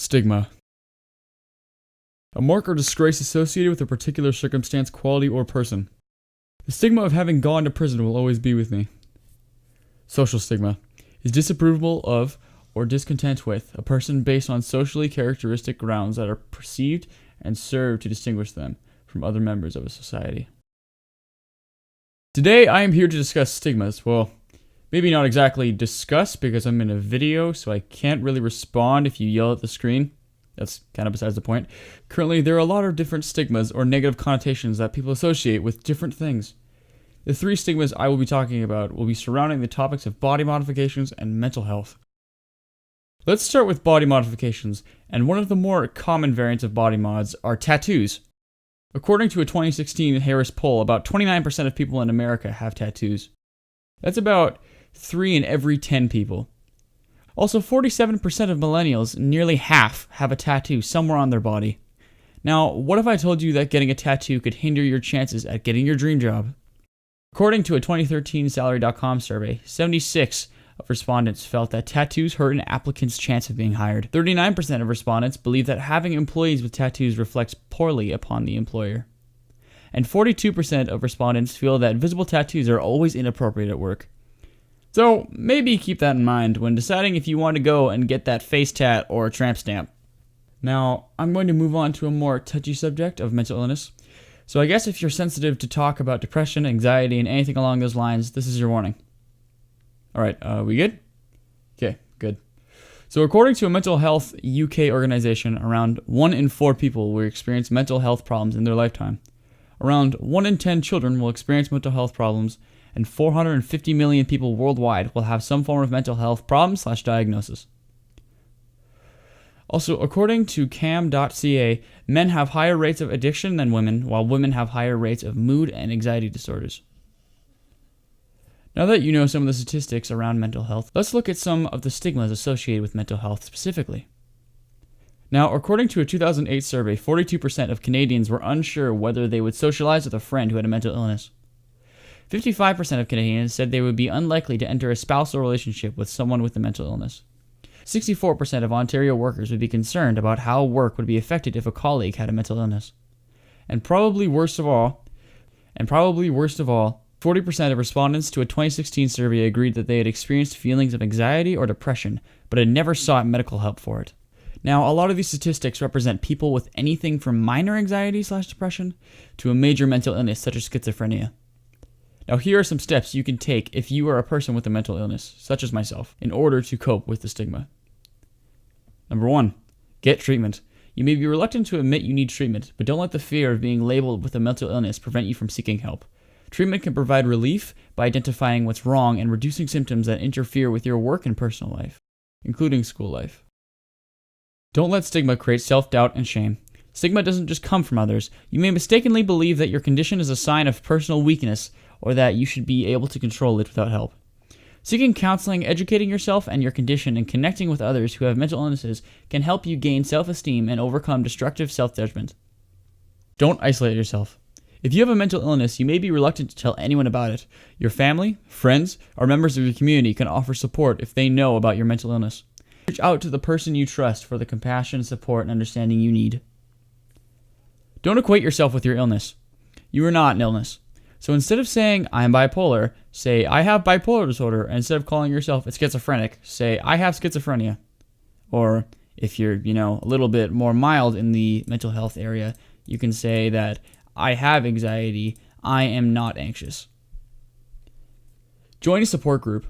Stigma. A mark or disgrace associated with a particular circumstance, quality, or person. The stigma of having gone to prison will always be with me. Social stigma is disapproval of or discontent with a person based on socially characteristic grounds that are perceived and serve to distinguish them from other members of a society. Today I am here to discuss stigmas. Well, maybe not exactly discuss because I'm in a video, so I can't really respond if you yell at the screen. That's kind of besides the point. Currently, there are a lot of different stigmas or negative connotations that people associate with different things. The three stigmas I will be talking about will be surrounding the topics of body modifications and mental health. Let's start with body modifications, and one of the more common variants of body mods are tattoos. According to a 2016 Harris poll, about 29% of people in America have tattoos. That's about 3 in every 10 people. Also, 47% of millennials, nearly half, have a tattoo somewhere on their body. Now, what if I told you that getting a tattoo could hinder your chances at getting your dream job? According to a 2013 Salary.com survey, 76% of respondents felt that tattoos hurt an applicant's chance of being hired. 39% of respondents believe that having employees with tattoos reflects poorly upon the employer. And 42% of respondents feel that visible tattoos are always inappropriate at work. So maybe keep that in mind when deciding if you want to go and get that face tat or a tramp stamp. Now, I'm going to move on to a more touchy subject of mental illness. So I guess if you're sensitive to talk about depression, anxiety, and anything along those lines, this is your warning. Alright, we good? Okay, good. So according to a mental health UK organization, around 1 in 4 people will experience mental health problems in their lifetime. Around 1 in 10 children will experience mental health problems, and 450 million people worldwide will have some form of mental health problem/diagnosis. Also, according to cam.ca, men have higher rates of addiction than women, while women have higher rates of mood and anxiety disorders. Now that you know some of the statistics around mental health, let's look at some of the stigmas associated with mental health specifically. Now, according to a 2008 survey, 42% of Canadians were unsure whether they would socialize with a friend who had a mental illness. 55% of Canadians said they would be unlikely to enter a spousal relationship with someone with a mental illness. 64% of Ontario workers would be concerned about how work would be affected if a colleague had a mental illness. And probably worst of all, 40% of respondents to a 2016 survey agreed that they had experienced feelings of anxiety or depression, but had never sought medical help for it. Now, a lot of these statistics represent people with anything from minor anxiety/depression to a major mental illness such as schizophrenia. Now, here are some steps you can take if you are a person with a mental illness, such as myself, in order to cope with the stigma. Number 1, get treatment. You may be reluctant to admit you need treatment, but don't let the fear of being labeled with a mental illness prevent you from seeking help. Treatment can provide relief by identifying what's wrong and reducing symptoms that interfere with your work and personal life, including school life. Don't let stigma create self-doubt and shame. Stigma doesn't just come from others. You may mistakenly believe that your condition is a sign of personal weakness or that you should be able to control it without help. Seeking counseling, educating yourself and your condition, and connecting with others who have mental illnesses can help you gain self-esteem and overcome destructive self-judgment. Don't isolate yourself. If you have a mental illness, you may be reluctant to tell anyone about it. Your family, friends, or members of your community can offer support if they know about your mental illness. Reach out to the person you trust for the compassion, support, and understanding you need. Don't equate yourself with your illness. You are not an illness. So instead of saying, I'm bipolar, say, I have bipolar disorder. And instead of calling yourself a schizophrenic, say, I have schizophrenia. Or if you're, a little bit more mild in the mental health area, you can say that I have anxiety, I am not anxious. Join a support group.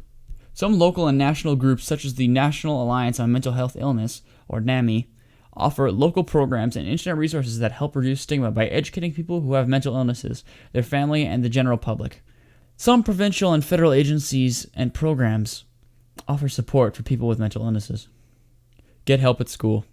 Some local and national groups, such as the National Alliance on Mental Health Illness, or NAMI, offer local programs and internet resources that help reduce stigma by educating people who have mental illnesses, their family, and the general public. Some provincial and federal agencies and programs offer support for people with mental illnesses. Get help at school.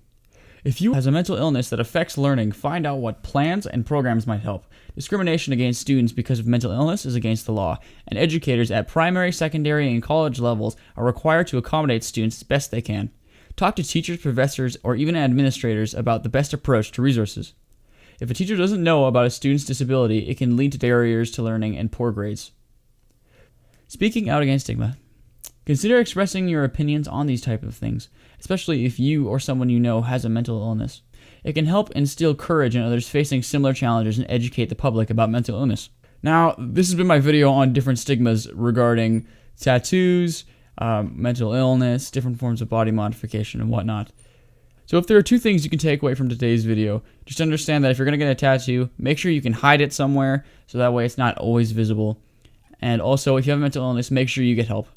If you have a mental illness that affects learning, find out what plans and programs might help. Discrimination against students because of mental illness is against the law, and educators at primary, secondary, and college levels are required to accommodate students as best they can. Talk to teachers, professors, or even administrators about the best approach to resources. If a teacher doesn't know about a student's disability, it can lead to barriers to learning and poor grades. Speaking out against stigma. Consider expressing your opinions on these type of things, especially if you or someone you know has a mental illness. It can help instill courage in others facing similar challenges and educate the public about mental illness. Now, this has been my video on different stigmas regarding tattoos, mental illness, different forms of body modification, and whatnot. So if there are two things you can take away from today's video, just understand that if you're going to get a tattoo, make sure you can hide it somewhere so that way it's not always visible. And also, if you have a mental illness, make sure you get help.